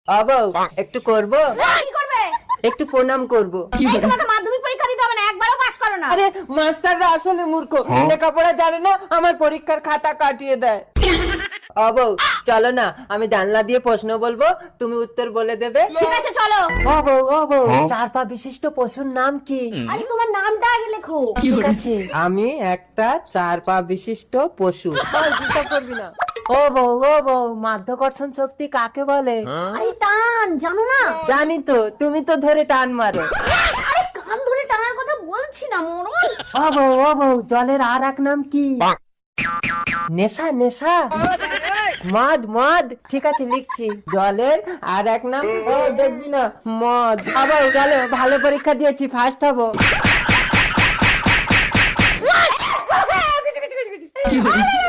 আবাও একটু করব, কি করবে? একটু প্রণাম করব। এই তোমাকে মাধ্যমিক পরীক্ষা দিতে হবে না, একবারও পাস করো না। আরে মাস্টাররা আসলে মূর্খ, লেখাপড়া জানে না, আমার পরীক্ষার খাতা কাটিয়ে দেয়। আবাও চলো না, আমি জানলা দিয়ে প্রশ্ন বলবো, তুমি উত্তর বলে দেবে। ঠিক আছে চলো। আবাও চার পা বিশিষ্ট পশুর নাম কি? আরে তোমার নামটা আগে লেখো। ঠিক আছে, আমি একটা চার পা বিশিষ্ট পশু। চিন্তা করবি না। ও বউ মাধ্যাকর্ষণ শক্তি কাকে বলে? আরে টান জানো না? জানি তো, তুমি তো ধরে টান মারো। আরে কান ধরে টানার কথা বলছি না মরণ। ও বউ জলের আর এক নাম কি? নেশা নেশা, মদ। ঠিক আছে লিখছি, জলের আর এক নাম ও দেখবি না মদ। আবার চলো, ভালো পরীক্ষা দিয়েছি, ফার্স্ট হবো। আরে